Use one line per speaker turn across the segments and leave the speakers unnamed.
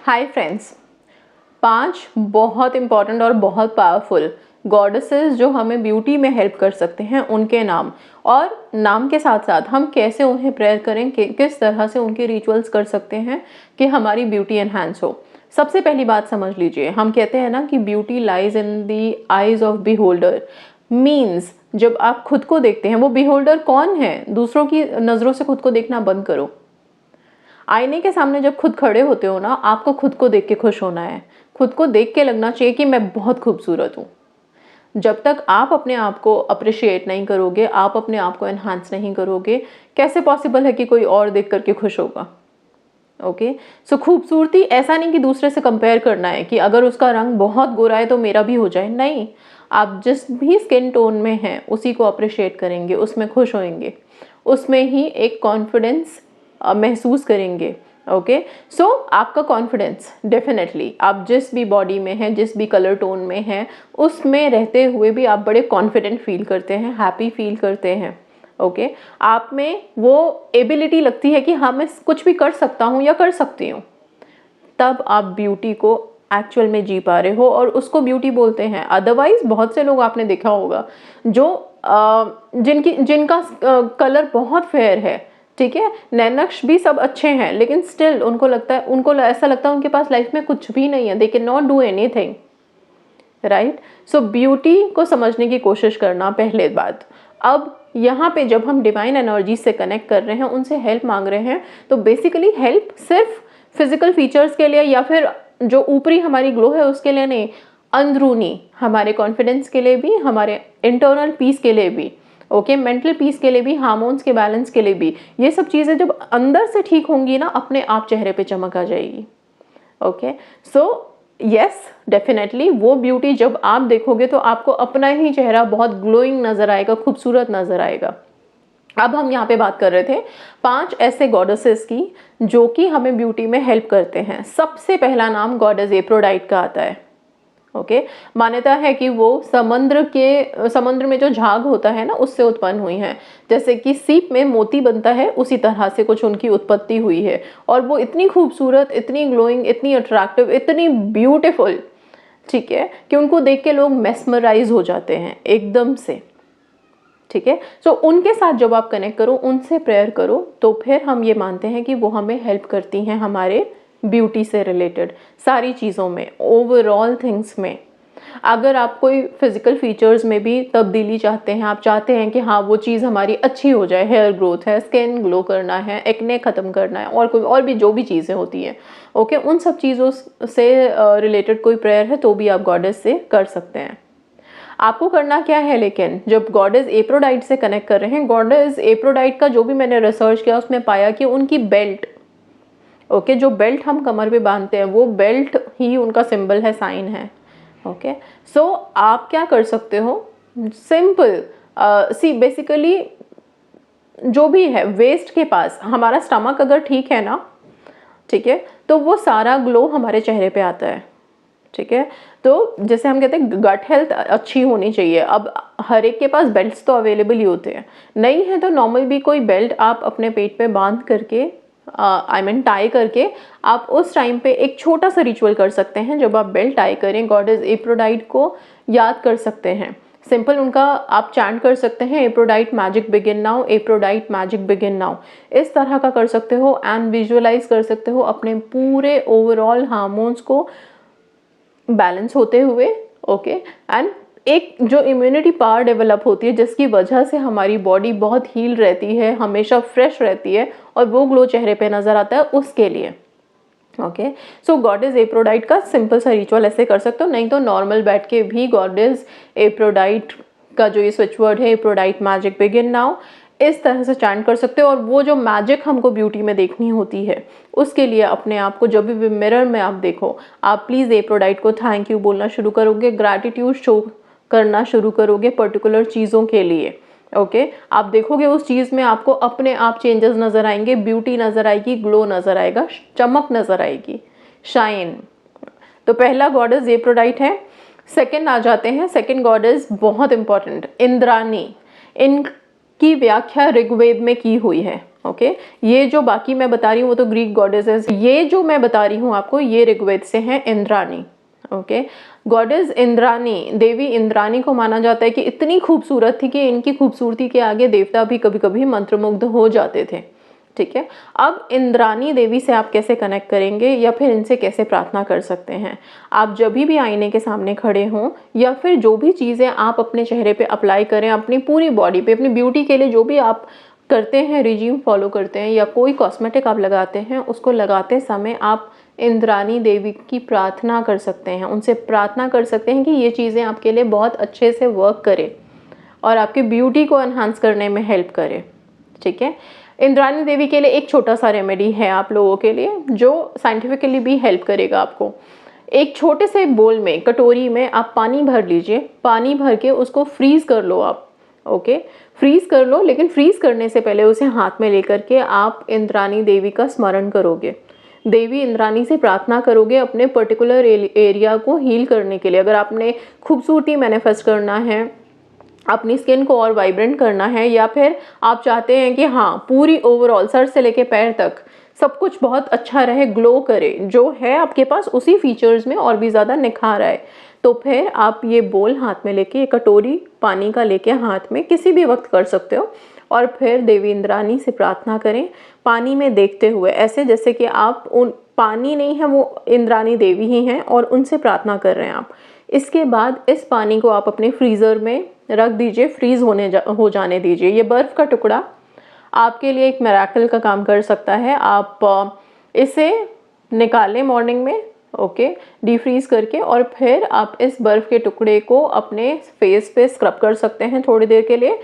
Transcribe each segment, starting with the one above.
Hi friends, 5 बहुत important और बहुत पावरफुल गॉडेसेस जो हमें ब्यूटी में हेल्प कर सकते हैं, उनके नाम, और नाम के साथ साथ हम कैसे उन्हें प्रेयर करें, किस तरह से उनके रिचुअल्स कर सकते हैं कि हमारी ब्यूटी एनहांस हो। सबसे पहली बात समझ लीजिए, हम कहते हैं ना कि beauty lies in the eyes of beholder. Means जब आप खुद को देखते हैं, वो बिहोल्डर कौन है? दूसरों की नज़रों से खुद को देखना बंद करो। आईने के सामने जब खुद खड़े होते हो ना, आपको खुद को देख के खुश होना है। खुद को देख के लगना चाहिए कि मैं बहुत खूबसूरत हूँ। जब तक आप अपने आप को अप्रिशिएट नहीं करोगे, आप अपने आप को एनहांस नहीं करोगे, कैसे पॉसिबल है कि कोई और देख करके खुश होगा? ओके, सो खूबसूरती ऐसा नहीं कि दूसरे से कंपेयर करना है कि अगर उसका रंग बहुत गोरा है तो मेरा भी हो जाए। नहीं, आप जिस भी स्किन टोन में हैं उसी को अप्रिशिएट करेंगे, उसमें खुश होंगे, उसमें ही एक कॉन्फिडेंस महसूस करेंगे। ओके, सो आपका कॉन्फिडेंस डेफिनेटली आप जिस भी बॉडी में हैं, जिस भी कलर टोन में हैं, उसमें रहते हुए भी आप बड़े कॉन्फिडेंट फील करते हैं, हैप्पी फील करते हैं। ओके, आप में वो एबिलिटी लगती है कि हाँ, मैं कुछ भी कर सकता हूँ या कर सकती हूँ। तब आप ब्यूटी को एक्चुअल में जी पा रहे हो और उसको ब्यूटी बोलते हैं। अदरवाइज बहुत से लोग आपने देखा होगा जो जिनका कलर बहुत फेयर है, ठीक है, नैनक्श भी सब अच्छे हैं, लेकिन स्टिल उनको ऐसा लगता है उनके पास लाइफ में कुछ भी नहीं है। They can not do anything, right? So beauty को समझने की कोशिश करना पहले बात। अब यहाँ पे जब हम डिवाइन एनर्जी से कनेक्ट कर रहे हैं, उनसे हेल्प मांग रहे हैं, तो बेसिकली हेल्प सिर्फ फिजिकल फीचर्स के लिए या फिर जो ऊपरी हमारी ग्लो है उसके लिए नहीं, अंदरूनी हमारे कॉन्फिडेंस के लिए भी, हमारे इंटरनल पीस के लिए भी, ओके, मेंटल पीस के लिए भी, हार्मोन्स के बैलेंस के लिए भी। ये सब चीज़ें जब अंदर से ठीक होंगी ना, अपने आप चेहरे पे चमक आ जाएगी। ओके, सो यस, डेफिनेटली वो ब्यूटी जब आप देखोगे तो आपको अपना ही चेहरा बहुत ग्लोइंग नजर आएगा, खूबसूरत नजर आएगा। अब हम यहाँ पे बात कर रहे थे 5 ऐसे गॉडेसेस की जो कि हमें ब्यूटी में हेल्प करते हैं। सबसे पहला नाम गॉडेस एफ्रोडाइट का आता है। ओके, मान्यता है कि वो समुद्र में जो झाग होता है ना, उससे उत्पन्न हुई हैं। जैसे कि सीप में मोती बनता है, उसी तरह से कुछ उनकी उत्पत्ति हुई है। और वो इतनी खूबसूरत, इतनी ग्लोइंग, इतनी अट्रैक्टिव, इतनी ब्यूटीफुल, ठीक है, कि उनको देख के लोग मेस्मराइज हो जाते हैं एकदम से। ठीक है, सो उनके साथ जब आप कनेक्ट करो, उनसे प्रेयर करो, तो फिर हम ये मानते हैं कि वो हमें हेल्प करती हैं हमारे ब्यूटी से रिलेटेड सारी चीज़ों में, ओवरऑल थिंग्स में। अगर आप कोई फिजिकल फीचर्स में भी तब्दीली चाहते हैं, आप चाहते हैं कि हाँ वो चीज़ हमारी अच्छी हो जाए, हेयर ग्रोथ है, स्किन ग्लो करना है, एक्ने ख़त्म करना है, और कोई और भी जो भी चीज़ें होती हैं, ओके, उन सब चीज़ों से रिलेटेड कोई प्रेयर है तो भी आप गॉडेस से कर सकते हैं। आपको करना क्या है, लेकिन जब गॉडेस एफ्रोडाइट से कनेक्ट कर रहे हैं, गॉडेस एफ्रोडाइट का जो भी मैंने रिसर्च किया उसमें पाया कि उनकी बेल्ट, ओके, जो बेल्ट हम कमर पे बांधते हैं, वो बेल्ट ही उनका सिंबल है, साइन है। ओके, सो आप क्या कर सकते हो, सिंपल सी बेसिकली जो भी है वेस्ट के पास, हमारा स्टमक अगर ठीक है ना, ठीक है, तो वो सारा ग्लो हमारे चेहरे पे आता है। ठीक है, तो जैसे हम कहते हैं गट हेल्थ अच्छी होनी चाहिए। अब हर एक के पास बेल्ट्स तो अवेलेबल ही होते हैं, नहीं है तो नॉर्मल भी कोई बेल्ट आप अपने पेट पे बांध करके, टाई करके, आप उस टाइम पे एक छोटा सा रिचुअल कर सकते हैं। जब आप बेल्ट टाई करें, गॉडेस एफ्रोडाइट को याद कर सकते हैं। सिंपल उनका आप चैंट कर सकते हैं, Aphrodite magic begin now, Aphrodite magic begin now, इस तरह का कर सकते हो। एंड विजुअलाइज कर सकते हो अपने पूरे ओवरऑल हार्मोन्स को बैलेंस होते हुए, ओके, एंड एक जो इम्यूनिटी पावर डेवलप होती है, जिसकी वजह से हमारी बॉडी बहुत हील रहती है, हमेशा फ्रेश रहती है, और वो ग्लो चेहरे पे नज़र आता है, उसके लिए। ओके, सो गॉडेस एफ्रोडाइट का सिंपल सा रिचुअल ऐसे कर सकते हो। नहीं तो नॉर्मल बैठ के भी गॉडेस एफ्रोडाइट का जो ये स्विच वर्ड है, एफ्रोडाइट मैजिक बिगिन नाउ, इस तरह से चैंट कर सकते हो। और वो जो मैजिक हमको ब्यूटी में देखनी होती है, उसके लिए अपने आप को जब भी मिरर में आप देखो, आप प्लीज़ एफ्रोडाइट को थैंक यू बोलना शुरू करोगे, ग्रैटिट्यूड शो करना शुरू करोगे पर्टिकुलर चीज़ों के लिए। ओके, आप देखोगे उस चीज़ में आपको अपने आप चेंजेस नज़र आएंगे, ब्यूटी नज़र आएगी, ग्लो नज़र आएगा, चमक नज़र आएगी, शाइन। तो पहला गॉडेस एफ्रोडाइट है। सेकंड आ जाते हैं, सेकंड गॉडेस बहुत इंपॉर्टेंट, इंद्राणी। इनकी व्याख्या ऋग्वेद में की हुई है। ओके ये जो बाकी मैं बता रही हूँ वो तो ग्रीक गॉडेसेस, ये जो मैं बता रही हूँ आपको ये ऋग्वेद से हैं, इंद्राणी। ओके गॉडेस इंद्राणी, देवी इंद्राणी को माना जाता है कि इतनी खूबसूरत थी कि इनकी खूबसूरती के आगे देवता भी कभी कभी मंत्रमुग्ध हो जाते थे। ठीक है, अब इंद्राणी देवी से आप कैसे कनेक्ट करेंगे या फिर इनसे कैसे प्रार्थना कर सकते हैं? आप जब भी आईने के सामने खड़े हों या फिर जो भी चीज़ें आप अपने चेहरे पे अप्लाई करें, अपनी पूरी बॉडी पे, अपनी ब्यूटी के लिए जो भी आप करते हैं, रिजीम फॉलो करते हैं या कोई कॉस्मेटिक आप लगाते हैं, उसको लगाते समय आप इंद्राणी देवी की प्रार्थना कर सकते हैं, उनसे प्रार्थना कर सकते हैं कि ये चीज़ें आपके लिए बहुत अच्छे से वर्क करें और आपकी ब्यूटी को एनहांस करने में हेल्प करें। ठीक है, इंद्राणी देवी के लिए एक छोटा सा रेमेडी है आप लोगों के लिए जो साइंटिफिकली भी हेल्प करेगा आपको। एक छोटे से बोल में, कटोरी में आप पानी भर लीजिए, पानी भर के उसको फ्रीज कर लो आप। ओके फ्रीज कर लो, लेकिन फ्रीज करने से पहले उसे हाथ में लेकर के आप इंद्राणी देवी का स्मरण करोगे, देवी इंद्राणी से प्रार्थना करोगे अपने पर्टिकुलर एरिया को हील करने के लिए। अगर आपने खूबसूरती मैनिफेस्ट करना है, अपनी स्किन को और वाइब्रेंट करना है, या फिर आप चाहते हैं कि हाँ पूरी ओवरऑल सर से लेके पैर तक सब कुछ बहुत अच्छा रहे, ग्लो करे, जो है आपके पास उसी फीचर्स में और भी ज़्यादा निखार आए, तो फिर आप ये बोल हाथ में लेके, कटोरी पानी का लेके हाथ में किसी भी वक्त कर सकते हो और फिर देवी इंद्राणी से प्रार्थना करें पानी में देखते हुए, ऐसे जैसे कि आप उन पानी नहीं है, वो इंद्राणी देवी ही हैं और उनसे प्रार्थना कर रहे हैं आप। इसके बाद इस पानी को आप अपने फ्रीज़र में रख दीजिए, फ्रीज़ हो जाने दीजिए। ये बर्फ़ का टुकड़ा आपके लिए एक मिरेकल का काम कर सकता है। आप इसे निकालें मॉर्निंग में, ओके डीफ्रीज करके, और फिर आप इस बर्फ़ के टुकड़े को अपने फेस पे स्क्रब कर सकते हैं थोड़ी देर के लिए,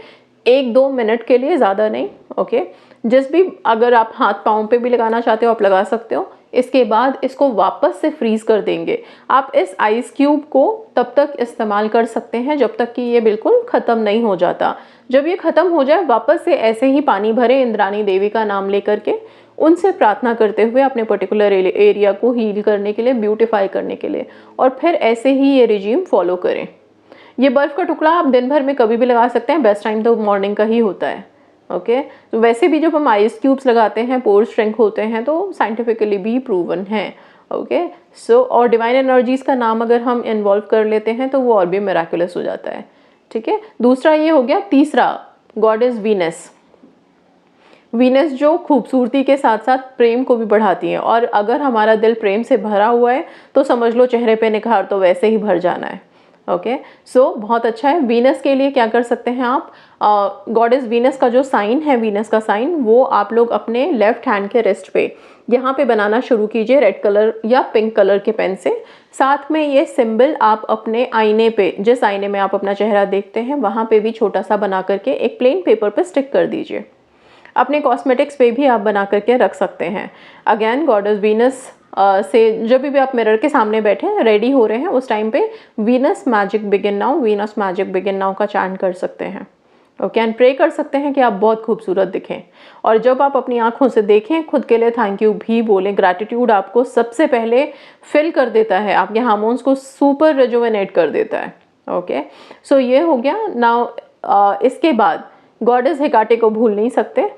1-2 मिनट के लिए, ज़्यादा नहीं। ओके जिस भी, अगर आप हाथ पाँव पे भी लगाना चाहते हो आप लगा सकते हो। इसके बाद इसको वापस से फ्रीज कर देंगे। आप इस आइस क्यूब को तब तक इस्तेमाल कर सकते हैं जब तक कि ये बिल्कुल ख़त्म नहीं हो जाता। जब ये ख़त्म हो जाए वापस से ऐसे ही पानी भरें, इंद्राणी देवी का नाम लेकर के उनसे प्रार्थना करते हुए अपने पर्टिकुलर एरिया को हील करने के लिए, ब्यूटिफाई करने के लिए, और फिर ऐसे ही ये रिजीम फॉलो करें। ये बर्फ़ का टुकड़ा आप दिन भर में कभी भी लगा सकते हैं, बेस्ट टाइम तो मॉर्निंग का ही होता है। ओके तो वैसे भी जब हम आइस क्यूब्स लगाते हैं पोर्स श्रिंक होते हैं, तो साइंटिफिकली भी प्रूवन है। ओके सो और डिवाइन एनर्जीज़ का नाम अगर हम इन्वॉल्व कर लेते हैं तो वो और भी मिराकुलस हो जाता है। ठीक है, दूसरा ये हो गया। तीसरा गॉडेस वीनस। वीनस जो खूबसूरती के साथ साथ प्रेम को भी बढ़ाती है, और अगर हमारा दिल प्रेम से भरा हुआ है तो समझ लो चेहरे पे निखार तो वैसे ही भर जाना है। ओके सो बहुत अच्छा है। वीनस के लिए क्या कर सकते हैं आप, गॉडेस वीनस का जो साइन है, वीनस का साइन, वो आप लोग अपने लेफ्ट हैंड के रिस्ट पे यहाँ पे बनाना शुरू कीजिए, रेड कलर या पिंक कलर के पेन से। साथ में ये सिंबल आप अपने आईने पे, जिस आईने में आप अपना चेहरा देखते हैं वहाँ पे भी छोटा सा बना करके एक प्लेन पेपर पे स्टिक कर दीजिए। अपने कॉस्मेटिक्स पे भी आप बना करके रख सकते हैं। अगेन गॉडेस वीनस से जब भी आप मिरर के सामने बैठे हैं, रेडी हो रहे हैं, उस टाइम पे Venus magic begin now, Venus magic begin now का चैंट कर सकते हैं। ओके एंड प्रे कर सकते हैं कि आप बहुत खूबसूरत दिखें। और जब आप अपनी आंखों से देखें, खुद के लिए थैंक यू भी बोलें। ग्रैटिट्यूड आपको सबसे पहले फिल कर देता है, आपके हार्मोन्स को सुपर रिजुवेनेट कर देता है। ओके सो ये हो गया। नाउ इसके बाद गॉडेस हेकाटे को भूल नहीं सकते,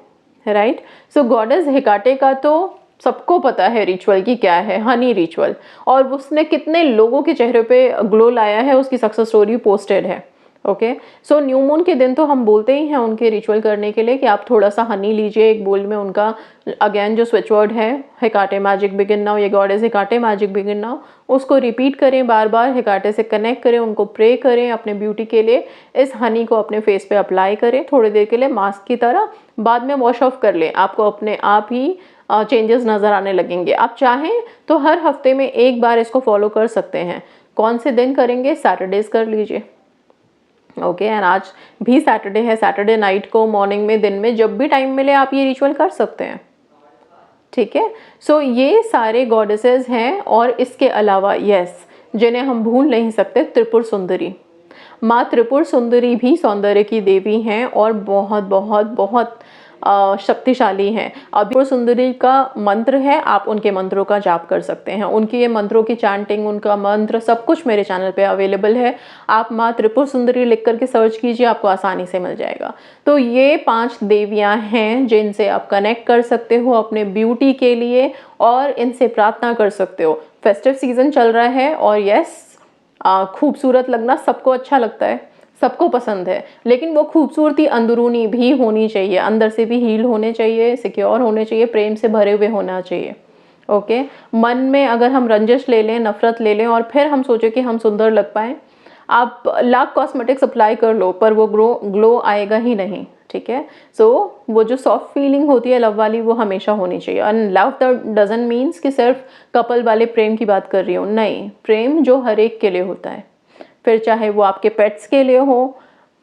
राइट। सो गॉडेस हेकाटे का तो सबको पता है रिचुअल की क्या है, हनी रिचुअल, और उसने कितने लोगों के चेहरे पे ग्लो लाया है, उसकी सक्सेस स्टोरी पोस्टेड है। ओके सो न्यू मून के दिन तो हम बोलते ही हैं उनके रिचुअल करने के लिए कि आप थोड़ा सा हनी लीजिए एक बोल में, उनका अगेन जो स्विच वर्ड है हेकाटे मैजिक बिगिन नाउ, ये गॉडेस हेकाटे मैजिक बिगिन नाउ, उसको रिपीट करें बार बार, हेकाटे से कनेक्ट करें, उनको प्रे करें अपने ब्यूटी के लिए। इस हनी को अपने फेस पे अप्लाई करें थोड़ी देर के लिए मास्क की तरह, बाद में वॉश ऑफ कर लें, आपको अपने आप ही चेंजेस नज़र आने लगेंगे। आप चाहें तो हर हफ्ते में एक बार इसको फॉलो कर सकते हैं। कौन से दिन करेंगे, सैटरडेज कर लीजिए। ओके एंड आज भी सैटरडे है, सैटरडे नाइट को, मॉर्निंग में, दिन में, जब भी टाइम मिले आप ये रिचुअल कर सकते हैं। ठीक है सो ये सारे गॉडेसेस हैं, और इसके अलावा यस जिन्हें हम भूल नहीं सकते, त्रिपुर सुंदरी। माँ त्रिपुर सुंदरी भी सौंदर्य की देवी हैं और बहुत बहुत बहुत शक्तिशाली हैं। अभी त्रिपुर सुंदरी का मंत्र है, आप उनके मंत्रों का जाप कर सकते हैं। उनकी ये मंत्रों की चैंटिंग, उनका मंत्र सब कुछ मेरे चैनल पे अवेलेबल है। आप माँ त्रिपुर सुंदरी लिख करके सर्च कीजिए, आपको आसानी से मिल जाएगा। तो ये 5 देवियाँ हैं जिनसे आप कनेक्ट कर सकते हो अपने ब्यूटी के लिए और इनसे प्रार्थना कर सकते हो। फेस्टिव सीजन चल रहा है और यस, खूबसूरत लगना सबको अच्छा लगता है, सबको पसंद है, लेकिन वो खूबसूरती अंदरूनी भी होनी चाहिए, अंदर से भी हील होने चाहिए, सिक्योर होने चाहिए, प्रेम से भरे हुए होना चाहिए। ओके, मन में अगर हम रंजिश ले लें, नफरत ले लें और फिर हम सोचें कि हम सुंदर लग पाएँ, आप लाख कॉस्मेटिक्स अप्लाई कर लो पर वो ग्लो आएगा ही नहीं। ठीक है, सो वो जो सॉफ्ट फीलिंग होती है लव वाली, वो हमेशा होनी चाहिए। एंड लव डजंट मीन्स कि सिर्फ कपल वाले प्रेम की बात कर रही हूँ, नहीं, प्रेम जो हर एक के लिए होता है, फिर चाहे वो आपके पेट्स के लिए हो,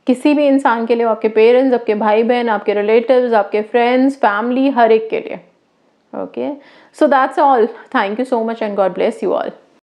किसी भी इंसान के लिए हो, आपके पेरेंट्स, आपके भाई बहन, आपके रिलेटिव्स, आपके फ्रेंड्स, फैमिली, हर एक के लिए। Okay, so that's all. Thank you so much and God bless you all.